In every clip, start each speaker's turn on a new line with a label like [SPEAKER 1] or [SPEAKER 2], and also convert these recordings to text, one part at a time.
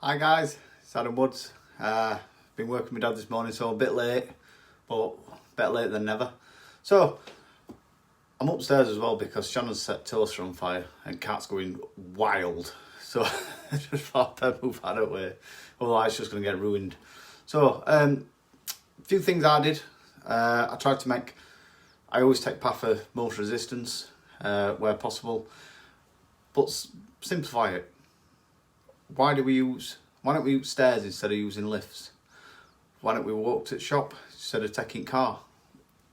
[SPEAKER 1] Hi guys, it's Adam Woods. Been working with Dad this morning, so a bit late, but better late than never. So, I'm upstairs as well because Shannon's set toaster on fire and Cat's going wild. So, I just thought I'd move that away, otherwise it's just going to get ruined. So, a few things I did. I tried to make, I always take path of most resistance where possible, but simplify it. Why don't we use stairs instead of using lifts? Why don't we walk to the shop instead of taking car?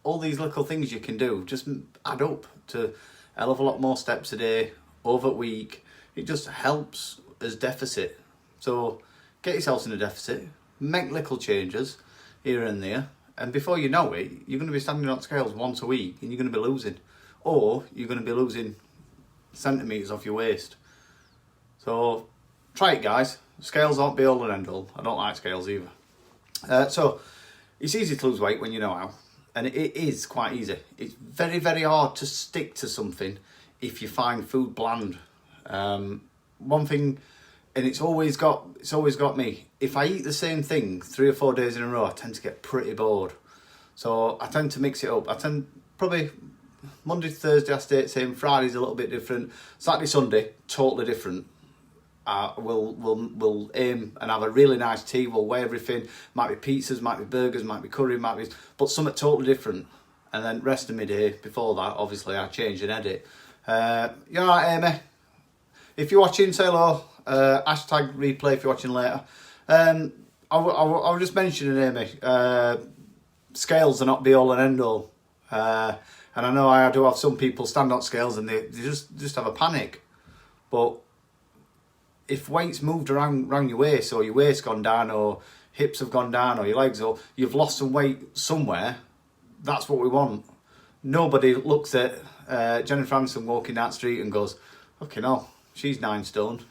[SPEAKER 1] All these little things you can do just add up to a hell of a lot more steps a day, over a week. It just helps as deficit. So get yourselves in a deficit, make little changes here and there, and before you know it, you're going to be standing on scales once a week and you're going to be losing. Or you're going to be losing centimetres off your waist. So try it, guys. Scales aren't be all and end all. I don't like scales either. So it's easy to lose weight when you know how, and it is quite easy. It's very, very hard to stick to something if you find food bland. One thing, and it's always got me. If I eat the same thing 3 or 4 days in a row, I tend to get pretty bored. So I tend to mix it up. I tend probably Monday to Thursday I stay the same. Friday's a little bit different. Saturday, Sunday, totally different. We'll aim and have a really nice tea. We'll weigh everything. Might be pizzas, might be burgers, might be curry, but something totally different. And then rest of my day before that, obviously, I change and edit. You all right, Amy? If you're watching, say hello. Hashtag replay if you're watching later. I was just mentioning, Amy, scales are not be all and end all. And I know I do have some people stand on scales and they just have a panic. But if weight's moved around your waist, or your waist gone down, or hips have gone down, or your legs, or you've lost some weight somewhere, that's what we want. Nobody looks at Jennifer Aniston walking down the street and goes, "Okay, no, she's 9 stone."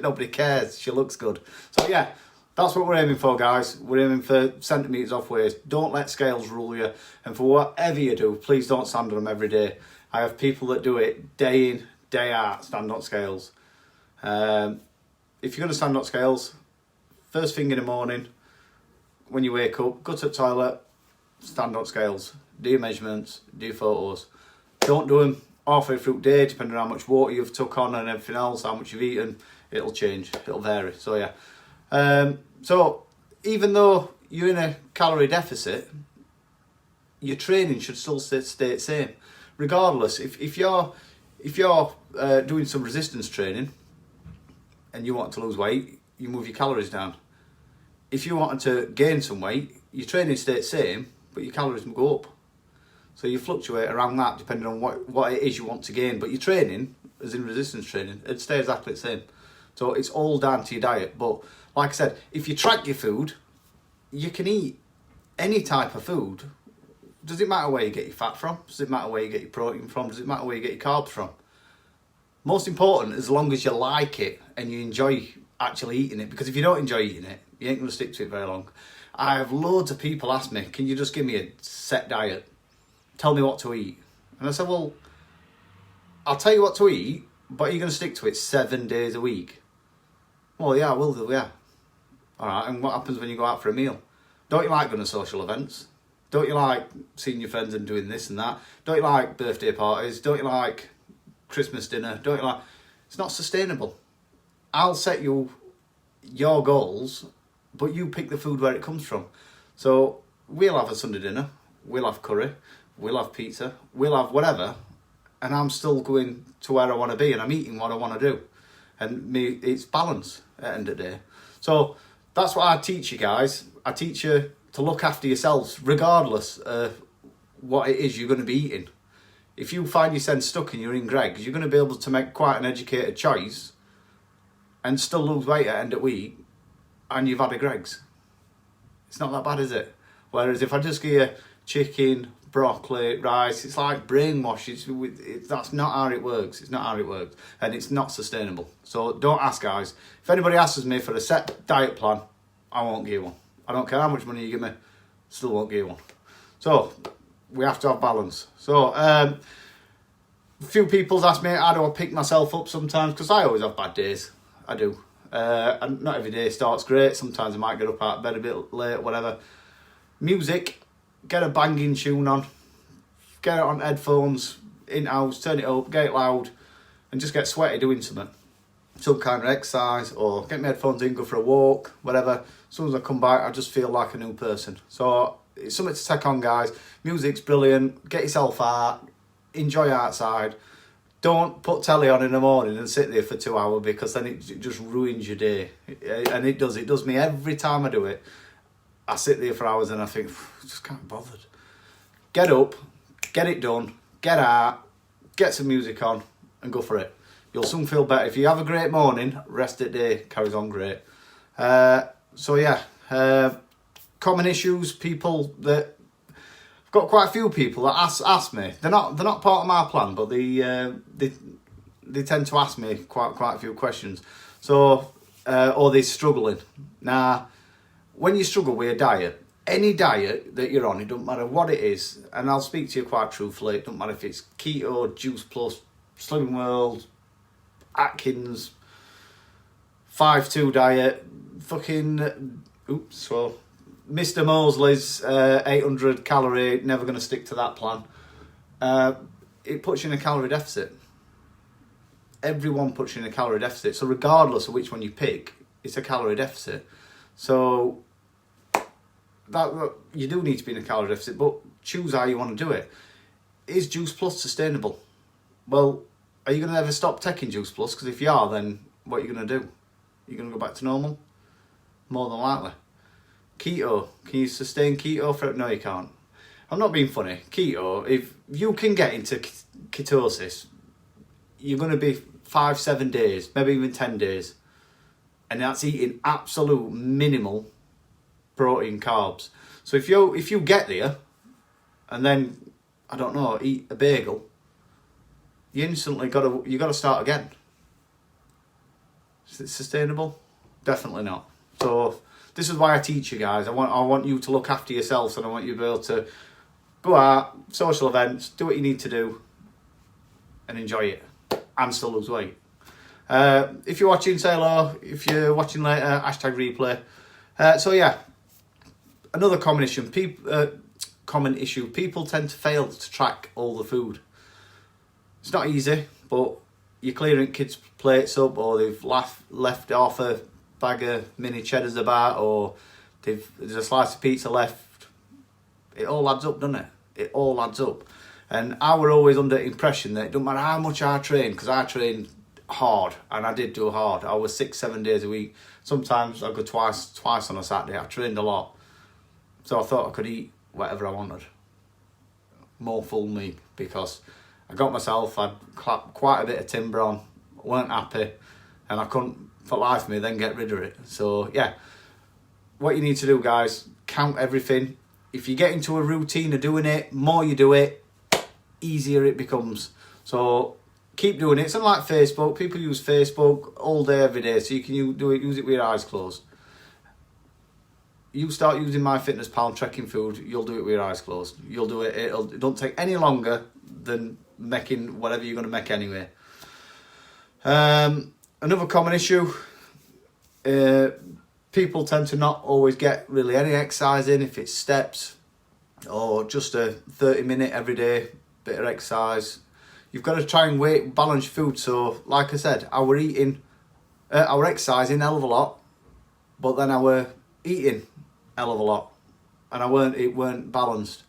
[SPEAKER 1] Nobody cares. She looks good. So yeah, that's what we're aiming for, guys. We're aiming for centimetres off waist. Don't let scales rule you. And for whatever you do, please don't stand on them every day. I have people that do it day in, day out, stand on scales. If you're going to stand on scales, first thing in the morning, when you wake up, go to the toilet, stand on scales, do your measurements, do your photos. Don't do them halfway through the day, depending on how much water you've took on and everything else, how much you've eaten, it'll change, it'll vary. So yeah. So even though you're in a calorie deficit, your training should still stay the same. Regardless, if you're doing some resistance training, and you want to lose weight, you move your calories down. If you wanted to gain some weight, your training stays the same, but your calories will go up. So you fluctuate around that depending on what it is you want to gain. But your training, as in resistance training, it stays exactly the same. So it's all down to your diet. But like I said, if you track your food, you can eat any type of food. Does it matter where you get your fat from? Does it matter where you get your protein from? Does it matter where you get your carbs from? Most important, as long as you like it and you enjoy actually eating it, because if you don't enjoy eating it, you ain't going to stick to it very long. I have loads of people ask me, "Can you just give me a set diet? Tell me what to eat." And I said, "Well, I'll tell you what to eat, but are you going to stick to it 7 days a week?" "Well, yeah, I will do, yeah." "All right, and what happens when you go out for a meal? Don't you like going to social events? Don't you like seeing your friends and doing this and that? Don't you like birthday parties? Don't you like Christmas dinner? Don't you like..." It's not sustainable. I'll set you your goals, but you pick the food where it comes from. So we'll have a Sunday dinner, we'll have curry, we'll have pizza, we'll have whatever, and I'm still going to where I want to be, and I'm eating what I want to do. And it's balance at the end of the day. So that's what I teach you guys. I teach you to look after yourselves, regardless of what it is you're going to be eating. If you find yourself stuck and you're in Greggs, you're going to be able to make quite an educated choice and still lose weight at the end of the week, and you've had a Greggs. It's not that bad, is it? Whereas if I just give you chicken, broccoli, rice, it's like brainwash. That's not how it works. It's not how it works. And it's not sustainable. So don't ask, guys. If anybody asks me for a set diet plan, I won't give one. I don't care how much money you give me, still won't give one. So we have to have balance. So a few people's asked me, how do I pick myself up sometimes? Because I always have bad days. I do. And not every day starts great. Sometimes I might get up out of bed a bit late, whatever. Music, get a banging tune on, get it on headphones, in-house, turn it up, get it loud, and just get sweaty doing something. Some kind of exercise, or get my headphones in, go for a walk, whatever. As soon as I come back, I just feel like a new person. So it's something to take on, guys. Music's brilliant. Get yourself out, enjoy outside. Don't put telly on in the morning and sit there for 2 hours, because then it just ruins your day. And it does me every time I do it. I sit there for hours and I think, I just can't be bothered. Get up, get it done, get out, get some music on, and go for it. You'll soon feel better. If you have a great morning, rest at day carries on great. So yeah, common issues, people that... I've got quite a few people that ask me. They're not part of my plan, but they tend to ask me quite a few questions. So, or they're struggling. Now, when you struggle with a diet, any diet that you're on, it doesn't matter what it is, and I'll speak to you quite truthfully, it doesn't matter if it's keto, Juice Plus, Slimming World, Atkins, 5-2 diet, fucking, Mr. Mosley's 800 calorie, never going to stick to that plan. It puts you in a calorie deficit. Everyone puts you in a calorie deficit. So regardless of which one you pick, it's a calorie deficit. So that you do need to be in a calorie deficit, but choose how you want to do it. Is Juice Plus sustainable? Well, are you going to ever stop taking Juice Plus? Because if you are, then what are you going to do? You're going to go back to normal? More than likely. Keto, can you sustain keto for it? No, you can't. I'm not being funny. Keto, if you can get into ketosis, you're going to be 5-7 days, maybe even 10 days. And that's eating absolute minimal protein, carbs. So if you get there and then, I don't know, eat a bagel, you instantly got to start again. Is it sustainable? Definitely not. So this is why I teach you guys. I want you to look after yourselves, and I want you to be able to go out, social events, do what you need to do, and enjoy it, and still lose weight. If you're watching, say hello. If you're watching later, #replay. So yeah, another common issue. People tend to fail to track all the food. It's not easy, but you're clearing kids' plates up, or they've left off a bag of mini cheddars about, or there's a slice of pizza left. It all adds up, doesn't it? It all adds up. And I were always under the impression that it don't matter how much I train, because I train hard, and I did do hard. I was 6-7 days a week. Sometimes I'd go twice on a Saturday. I trained a lot. So I thought I could eat whatever I wanted. More full me, because I got myself, I'd clapped quite a bit of timber on, weren't happy, and I couldn't for life of me then get rid of it. So yeah, what you need to do, guys, count everything. If you get into a routine of doing it, more you do it, easier it becomes. So keep doing it. It's like Facebook. People use Facebook all day, every day, so you can use it with your eyes closed. You start using MyFitnessPal and tracking food, you'll do it with your eyes closed. You'll do it. It don't take any longer than making whatever you're going to make anyway. Another common issue, people tend to not always get really any exercise in, if it's steps or just a 30-minute everyday bit of exercise. You've got to try and balance your food. So, like I said, I were exercising a hell of a lot, but then I were eating a hell of a lot, and it weren't balanced.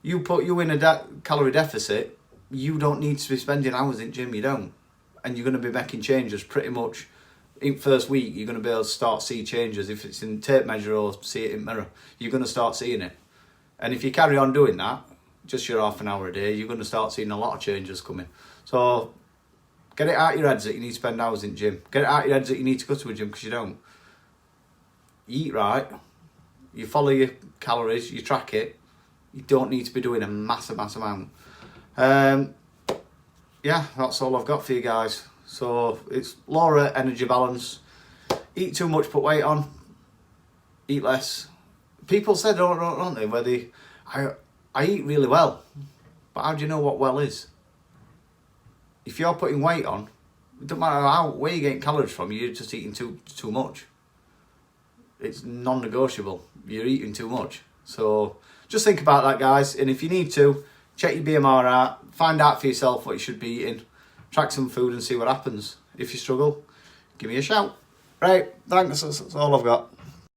[SPEAKER 1] You put you in a calorie deficit, you don't need to be spending hours in gym, you don't. And you're going to be making changes pretty much in first week. You're going to be able to start see changes. If it's in tape measure or see it in mirror, you're going to start seeing it. And if you carry on doing that, just your half an hour a day, you're going to start seeing a lot of changes coming. So get it out your heads that you need to spend hours in gym. Get it out your heads that you need to go to a gym, because you don't. You eat right, you follow your calories, you track it. You don't need to be doing a massive amount. Yeah, that's all I've got for you guys. So it's Laura energy balance. Eat too much, put weight on. Eat less. People said, don't they, I eat really well. But how do you know what well is? If you're putting weight on, It doesn't matter where you're getting calories from, you're just eating too much. It's non-negotiable. You're eating too much. So just think about that, guys. And if you need to, check your BMR out, find out for yourself what you should be eating, track some food and see what happens. If you struggle, give me a shout. Right, thanks, that's all I've got.